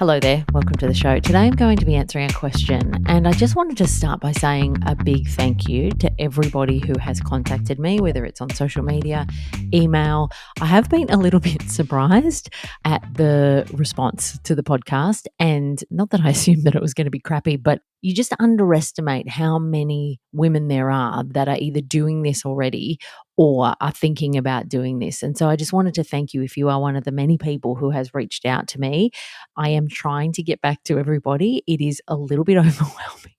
Hello there, welcome to the show. Today I'm going to be answering a question, and I just wanted to start by saying a big thank you to everybody who has contacted me, whether it's on social media, email. I have been a little bit surprised at the response to the podcast, and not that I assumed that it was going to be crappy, but you just underestimate how many women there are that are either doing this already or are thinking about doing this. And so I just wanted to thank you if you are one of the many people who has reached out to me. I am trying to get back to everybody. It is a little bit overwhelming.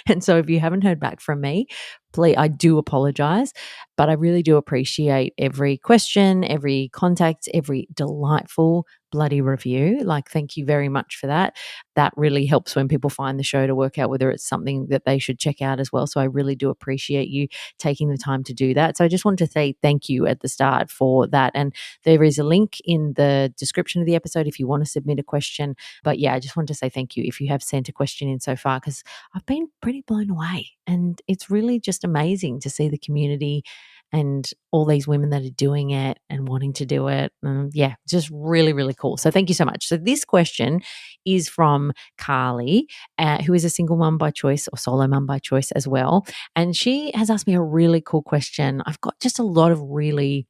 And so if you haven't heard back from me, please, I do apologize, but I really do appreciate every question, every contact, every delightful bloody review. Like, thank you very much for that. That really helps when people find the show to work out whether it's something that they should check out as well. So I really do appreciate you taking the time to do that. So I just wanted to say thank you at the start for that. And there is a link in the description of the episode if you want to submit a question. But yeah, I just wanted to say thank you if you have sent a question in so far, because I've been pretty blown away. And it's really just amazing to see the community and all these women that are doing it and wanting to do it. Yeah, just really, really cool. So thank you so much. So this question is from Carly, who is a single mum by choice or solo mum by choice as well. And she has asked me a really cool question. I've got just a lot of really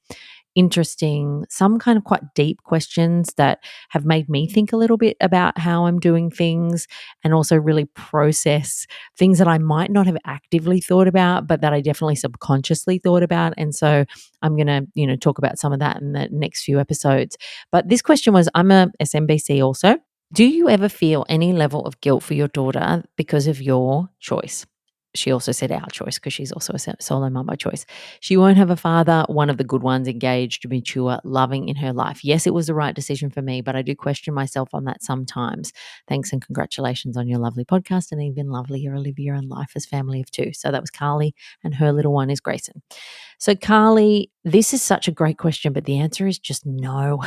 interesting, some kind of quite deep questions that have made me think a little bit about how I'm doing things and also really process things that I might not have actively thought about, but that I definitely subconsciously thought about. And so I'm going to, talk about some of that in the next few episodes. But this question was, I'm a SMBC also. Do you ever feel any level of guilt for your daughter because of your choice? She also said our choice because she's also a solo mum by choice. She won't have a father, one of the good ones, engaged, mature, loving in her life. Yes, it was the right decision for me, but I do question myself on that sometimes. Thanks and congratulations on your lovely podcast and even lovelier Olivia and life as family of two. So that was Carly, and her little one is Gracen. So Carly, this is such a great question, but the answer is just no.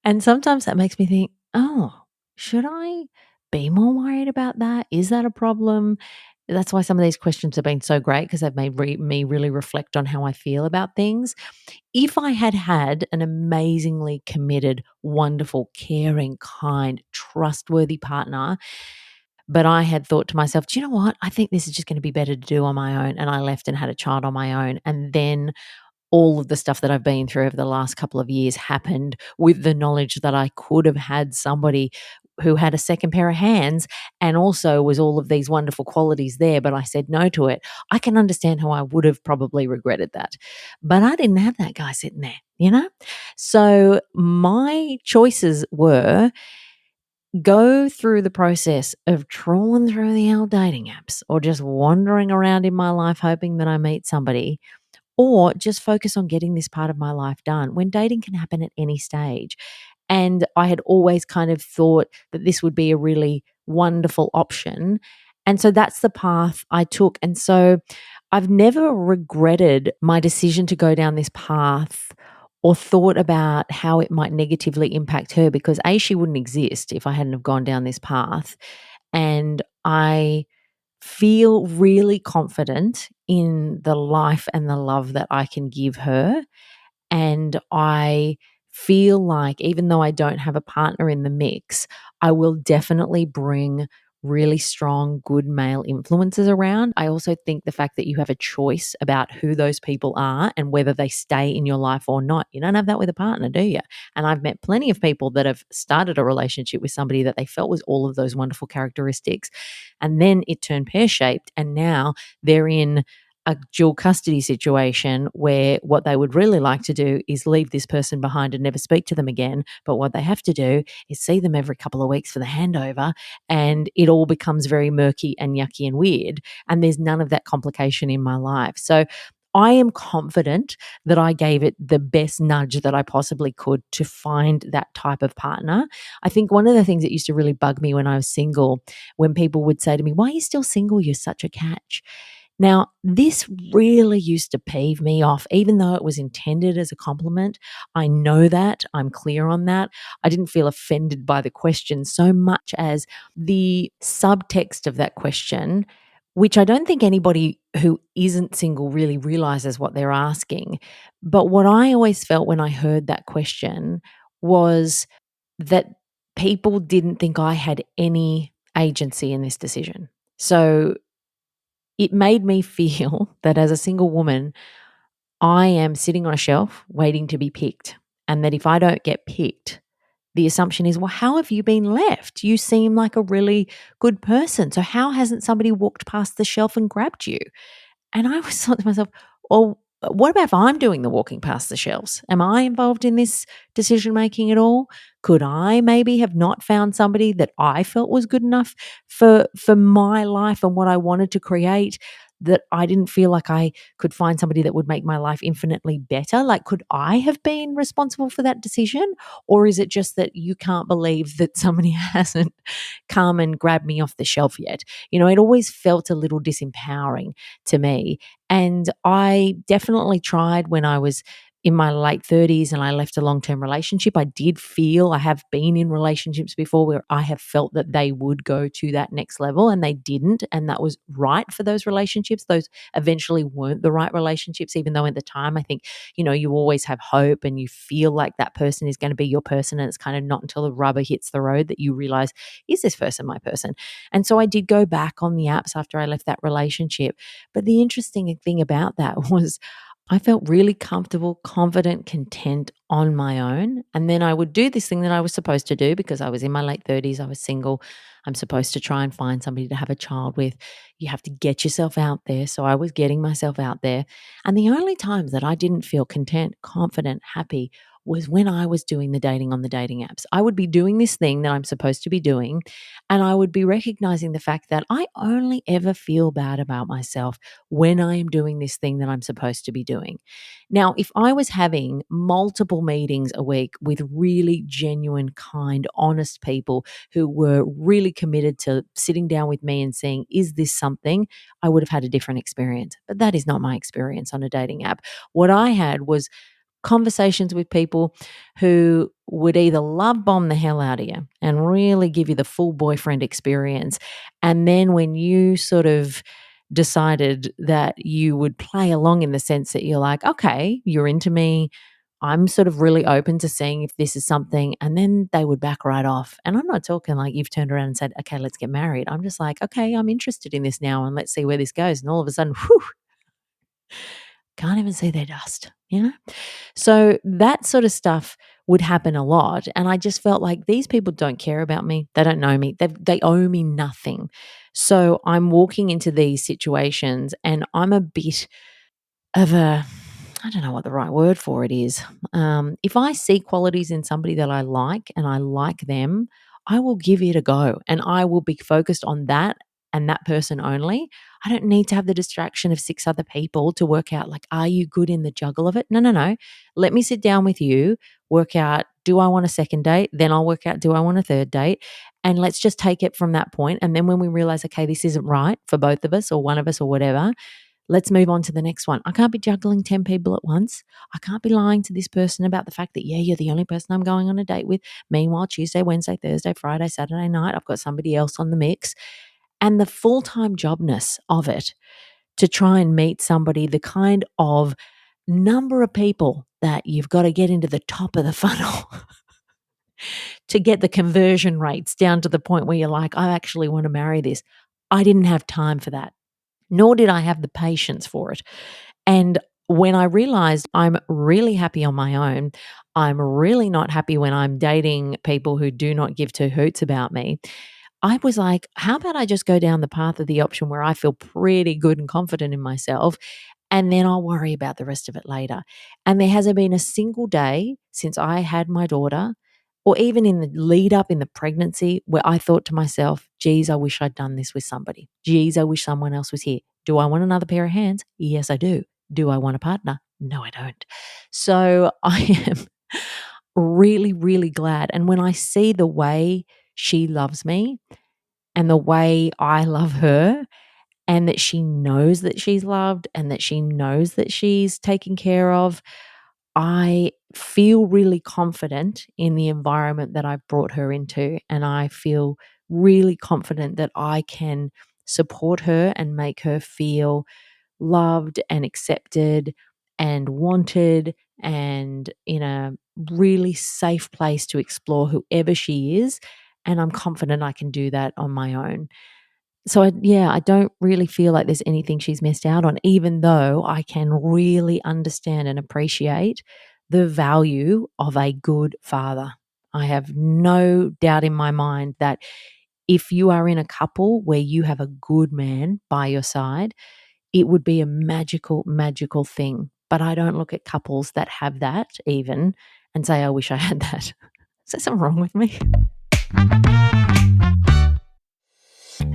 And sometimes that makes me think, oh, should I be more worried about that? Is that a problem? That's why some of these questions have been so great, because they've made me really reflect on how I feel about things. If I had had an amazingly committed, wonderful, caring, kind, trustworthy partner, but I had thought to myself, do you know what? I think this is just going to be better to do on my own. And I left and had a child on my own. And then all of the stuff that I've been through over the last couple of years happened with the knowledge that I could have had somebody who had a second pair of hands and also was all of these wonderful qualities there, but I said no to it. I can understand how I would have probably regretted that. But I didn't have that guy sitting there. So my choices were go through the process of trawling through the old dating apps or just wandering around in my life hoping that I meet somebody, or just focus on getting this part of my life done when dating can happen at any stage. And I had always kind of thought that this would be a really wonderful option. And so that's the path I took. And so I've never regretted my decision to go down this path or thought about how it might negatively impact her, because A, she wouldn't exist if I hadn't have gone down this path. And I feel really confident in the life and the love that I can give her. And I feel like even though I don't have a partner in the mix, I will definitely bring really strong, good male influences around. I also think the fact that you have a choice about who those people are and whether they stay in your life or not. You don't have that with a partner, do you? And I've met plenty of people that have started a relationship with somebody that they felt was all of those wonderful characteristics. And then it turned pear-shaped, and now they're in a dual custody situation where what they would really like to do is leave this person behind and never speak to them again. But what they have to do is see them every couple of weeks for the handover, and it all becomes very murky and yucky and weird. And there's none of that complication in my life. So I am confident that I gave it the best nudge that I possibly could to find that type of partner. I think one of the things that used to really bug me when I was single, when people would say to me, "Why are you still single? You're such a catch." Now, this really used to peeve me off, even though it was intended as a compliment. I know that. I'm clear on that. I didn't feel offended by the question so much as the subtext of that question, which I don't think anybody who isn't single really realizes what they're asking. But what I always felt when I heard that question was that people didn't think I had any agency in this decision. So it made me feel that as a single woman, I am sitting on a shelf waiting to be picked. And that if I don't get picked, the assumption is, well, how have you been left? You seem like a really good person. So how hasn't somebody walked past the shelf and grabbed you? And I was thought to myself, well, what about if I'm doing the walking past the shelves? Am I involved in this decision making at all? Could I maybe have not found somebody that I felt was good enough for my life and what I wanted to create? That I didn't feel like I could find somebody that would make my life infinitely better. Like, could I have been responsible for that decision? Or is it just that you can't believe that somebody hasn't come and grabbed me off the shelf yet? It always felt a little disempowering to me. And I definitely tried when I was in my late 30s and I left a long-term relationship. I did feel, I have been in relationships before where I have felt that they would go to that next level and they didn't. And that was right for those relationships. Those eventually weren't the right relationships, even though at the time I think, you always have hope and you feel like that person is going to be your person. And it's kind of not until the rubber hits the road that you realize, is this person my person? And so I did go back on the apps after I left that relationship. But the interesting thing about that was I felt really comfortable, confident, content on my own. And then I would do this thing that I was supposed to do because I was in my late 30s, I was single. I'm supposed to try and find somebody to have a child with. You have to get yourself out there. So I was getting myself out there. And the only times that I didn't feel content, confident, happy was when I was doing the dating on the dating apps. I would be doing this thing that I'm supposed to be doing, and I would be recognizing the fact that I only ever feel bad about myself when I am doing this thing that I'm supposed to be doing. Now, if I was having multiple meetings a week with really genuine, kind, honest people who were really committed to sitting down with me and saying, is this something? I would have had a different experience. But that is not my experience on a dating app. What I had was conversations with people who would either love bomb the hell out of you and really give you the full boyfriend experience. And then when you sort of decided that you would play along in the sense that you're like, okay, you're into me. I'm sort of really open to seeing if this is something. And then they would back right off. And I'm not talking like you've turned around and said, okay, let's get married. I'm just like, okay, I'm interested in this now and let's see where this goes. And all of a sudden, whew, can't even see their dust. So that sort of stuff would happen a lot. And I just felt like these people don't care about me. They don't know me. They owe me nothing. So I'm walking into these situations and I'm a bit of a, I don't know what the right word for it is. If I see qualities in somebody that I like and I like them, I will give it a go and I will be focused on that and that person only. I don't need to have the distraction of six other people to work out, like, are you good in the juggle of it? No, no, no. Let me sit down with you, work out, do I want a second date? Then I'll work out, do I want a third date? And let's just take it from that point. And then when we realize, okay, this isn't right for both of us or one of us or whatever, let's move on to the next one. I can't be juggling 10 people at once. I can't be lying to this person about the fact that, yeah, you're the only person I'm going on a date with. Meanwhile, Tuesday, Wednesday, Thursday, Friday, Saturday night, I've got somebody else on the mix. And the full-time jobness of it to try and meet somebody, the kind of number of people that you've got to get into the top of the funnel to get the conversion rates down to the point where you're like, I actually want to marry this. I didn't have time for that, nor did I have the patience for it. And when I realized I'm really happy on my own, I'm really not happy when I'm dating people who do not give two hoots about me. I was like, how about I just go down the path of the option where I feel pretty good and confident in myself, and then I'll worry about the rest of it later. And there hasn't been a single day since I had my daughter, or even in the lead up in the pregnancy, where I thought to myself, geez, I wish I'd done this with somebody. Geez, I wish someone else was here. Do I want another pair of hands? Yes, I do. Do I want a partner? No, I don't. So I am really, really glad. And when I see the way she loves me and the way I love her, and that she knows that she's loved and that she knows that she's taken care of, I feel really confident in the environment that I've brought her into. And I feel really confident that I can support her and make her feel loved and accepted and wanted and in a really safe place to explore whoever she is. And I'm confident I can do that on my own. So, I don't really feel like there's anything she's missed out on, even though I can really understand and appreciate the value of a good father. I have no doubt in my mind that if you are in a couple where you have a good man by your side, it would be a magical, magical thing. But I don't look at couples that have that even and say, I wish I had that. Is there something wrong with me?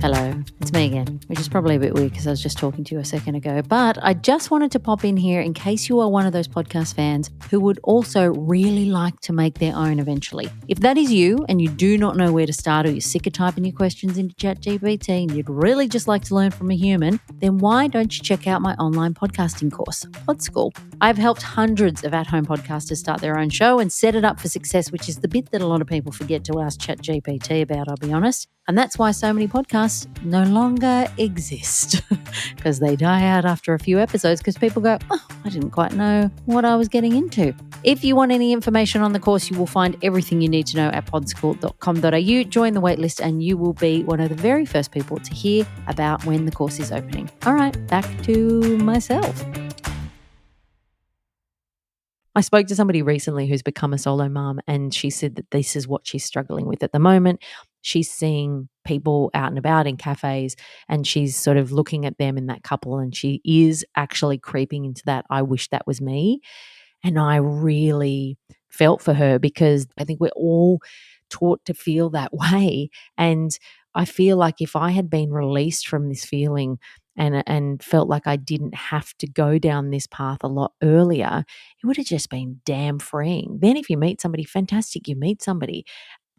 Hello, it's me again, which is probably a bit weird because I was just talking to you a second ago. But I just wanted to pop in here in case you are one of those podcast fans who would also really like to make their own eventually. If that is you and you do not know where to start, or you're sick of typing your questions into ChatGPT and you'd really just like to learn from a human, then why don't you check out my online podcasting course, Pod School? I've helped hundreds of at-home podcasters start their own show and set it up for success, which is the bit that a lot of people forget to ask ChatGPT about, I'll be honest. And that's why so many podcasts no longer exist, because they die out after a few episodes because people go, I didn't quite know what I was getting into. If you want any information on the course, you will find everything you need to know at podschool.com.au. Join the waitlist and you will be one of the very first people to hear about when the course is opening. All right, back to myself. I spoke to somebody recently who's become a solo mom, and she said that this is what she's struggling with at the moment. She's seeing people out and about in cafes, and she's sort of looking at them in that couple, and she is actually creeping into that, I wish that was me. And I really felt for her because I think we're all taught to feel that way. And I feel like if I had been released from this feeling and felt like I didn't have to go down this path a lot earlier, it would have just been damn freeing. Then if you meet somebody, fantastic, you meet somebody.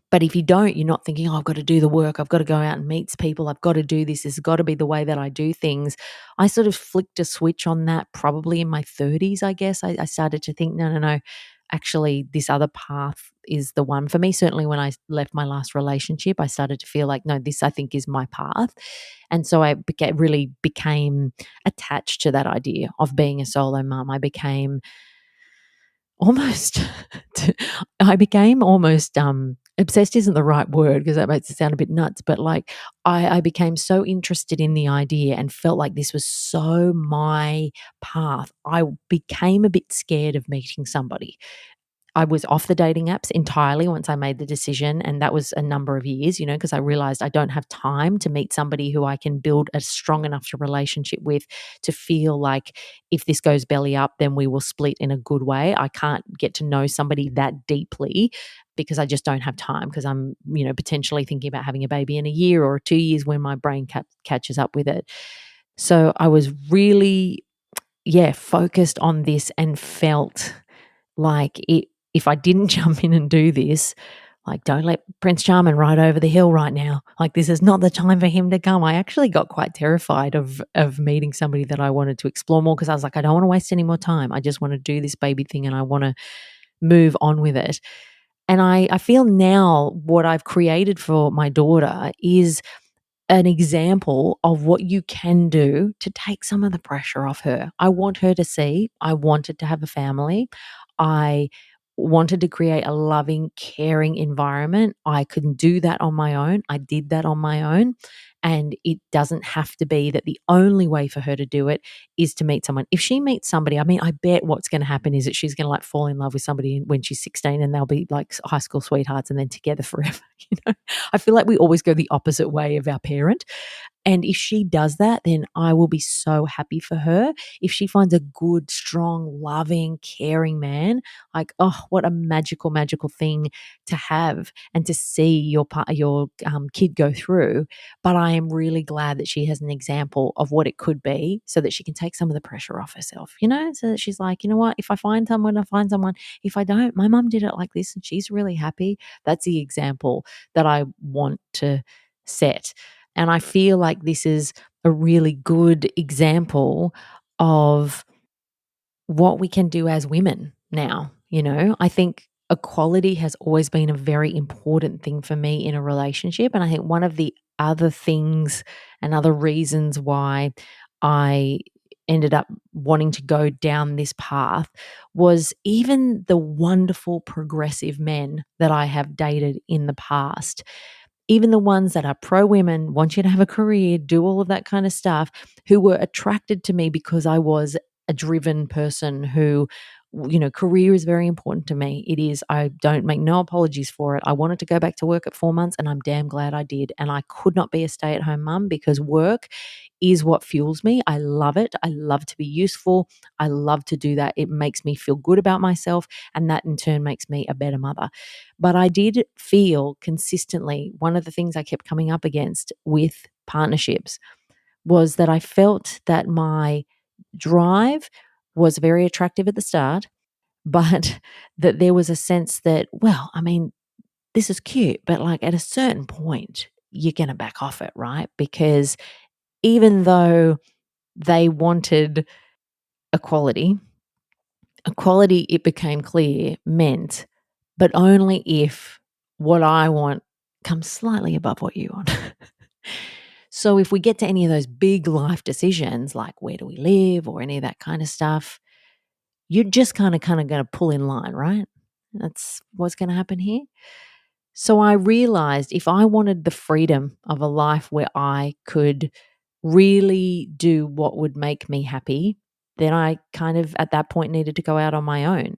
But if you don't, you're not thinking, I've got to do the work. I've got to go out and meet people. I've got to do this. This has got to be the way that I do things. I sort of flicked a switch on that probably in my 30s, I guess. I started to think, no. Actually, this other path is the one for me. Certainly when I left my last relationship, I started to feel like, no, this I think is my path. And so I really became attached to that idea of being a solo mum. I became almost obsessed isn't the right word because that makes it sound a bit nuts, but like I became so interested in the idea and felt like this was so my path. I became a bit scared of meeting somebody. I was off the dating apps entirely once I made the decision, and that was a number of years, because I realized I don't have time to meet somebody who I can build a strong enough relationship with to feel like if this goes belly up, then we will split in a good way. I can't get to know somebody that deeply because I just don't have time because I'm, potentially thinking about having a baby in a year or 2 years when my brain catches up with it. So I was really, focused on this and felt like if I didn't jump in and do this, like don't let Prince Charming ride over the hill right now. Like this is not the time for him to come. I actually got quite terrified of meeting somebody that I wanted to explore more because I was like, I don't want to waste any more time. I just want to do this baby thing and I want to move on with it. And I feel now what I've created for my daughter is an example of what you can do to take some of the pressure off her. I want her to see, I wanted to have a family. I wanted to create a loving, caring environment. I couldn't do that on my own. I did that on my own. And it doesn't have to be that the only way for her to do it is to meet someone. If she meets somebody, I bet what's going to happen is that she's going to fall in love with somebody when she's 16 and they'll be like high school sweethearts and then together forever. I feel like we always go the opposite way of our parent. And if she does that, then I will be so happy for her. If she finds a good, strong, loving, caring man, like, oh, what a magical, magical thing to have and to see your kid go through. But I am really glad that she has an example of what it could be so that she can take some of the pressure off herself, so that she's like, you know what, if I find someone, I find someone. If I don't, my mum did it like this and she's really happy. That's the example that I want to set. And I feel like this is a really good example of what we can do as women now. I think equality has always been a very important thing for me in a relationship. And I think one of the other things and other reasons why I ended up wanting to go down this path was even the wonderful progressive men that I have dated in the past, even the ones that are pro women, want you to have a career, do all of that kind of stuff, who were attracted to me because I was a driven person who, career is very important to me. It is. I don't make no apologies for it. I wanted to go back to work at 4 months and I'm damn glad I did. And I could not be a stay-at-home mum because work is what fuels me. I love it. I love to be useful. I love to do that. It makes me feel good about myself, and that in turn makes me a better mother. But I did feel consistently, one of the things I kept coming up against with partnerships was that I felt that my drive was very attractive at the start, but that there was a sense that, well, I mean, this is cute, but like at a certain point, you're going to back off it, right? Because even though they wanted equality, it became clear, meant, but only if what I want comes slightly above what you want. So if we get to any of those big life decisions, like where do we live or any of that kind of stuff, you're just kind of going to pull in line, right? That's what's going to happen here. So I realized if I wanted the freedom of a life where I could really do what would make me happy, then I kind of at that point needed to go out on my own.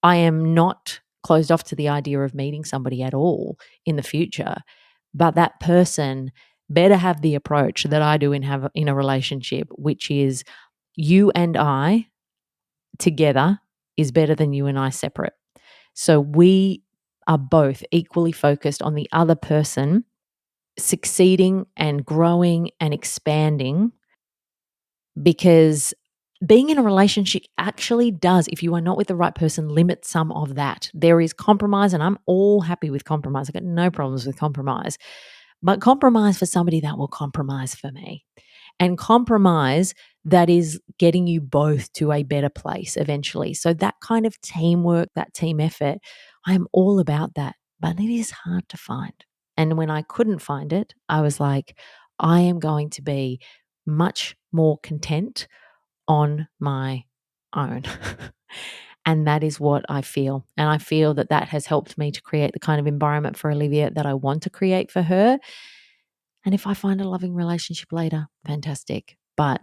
I am not closed off to the idea of meeting somebody at all in the future, but that person better have the approach that I do in a relationship, which is you and I together is better than you and I separate. So we are both equally focused on the other person succeeding and growing and expanding, because being in a relationship actually does, if you are not with the right person, limit some of that. There is compromise, and I'm all happy with compromise. I've got no problems with compromise. But compromise for somebody that will compromise for me. And compromise that is getting you both to a better place eventually. So that kind of teamwork, that team effort, I am all about that. But it is hard to find. And when I couldn't find it, I was like, I am going to be much more content on my own. And that is what I feel. And I feel that that has helped me to create the kind of environment for Olivia that I want to create for her. And if I find a loving relationship later, fantastic. But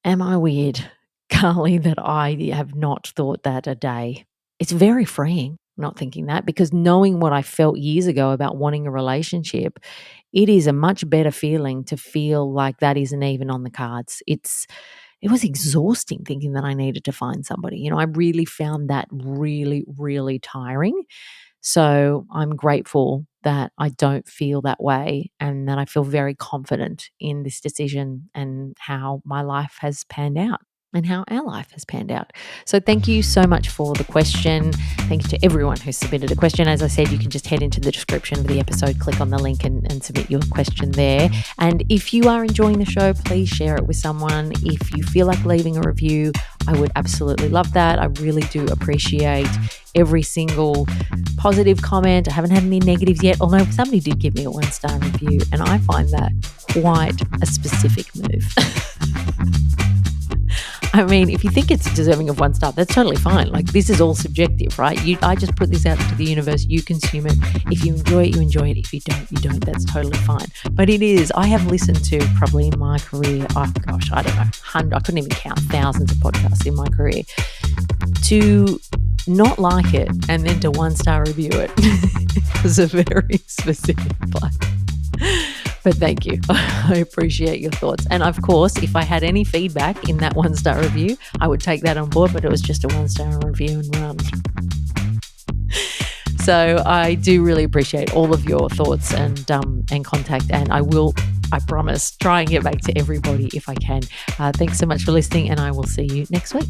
am I weird, Carly, that I have not thought that a day? It's very freeing not thinking that, because knowing what I felt years ago about wanting a relationship, it is a much better feeling to feel like that isn't even on the cards. It was exhausting thinking that I needed to find somebody. I really found that really, really tiring. So I'm grateful that I don't feel that way, and that I feel very confident in this decision and how my life has panned out and how our life has panned out. So thank you so much for the question. Thank you to everyone who submitted a question. As I said, you can just head into the description of the episode, click on the link and submit your question there. And if you are enjoying the show, please share it with someone. If you feel like leaving a review, I would absolutely love that. I really do appreciate every single positive comment. I haven't had any negatives yet, although somebody did give me a 1-star review, and I find that quite a specific move. I mean, if you think it's deserving of 1 star, that's totally fine. Like, this is all subjective, right? I just put this out to the universe. You consume it. If you enjoy it, you enjoy it. If you don't, you don't. That's totally fine. But it is. I have listened to probably in my career, I don't know, I couldn't even count thousands of podcasts in my career. To not like it and then to 1-star review it was a very specific place. But thank you. I appreciate your thoughts. And of course, if I had any feedback in that 1-star review, I would take that on board, but it was just a 1-star review and run. So I do really appreciate all of your thoughts and contact, and I promise, try and get back to everybody if I can. Thanks so much for listening, and I will see you next week.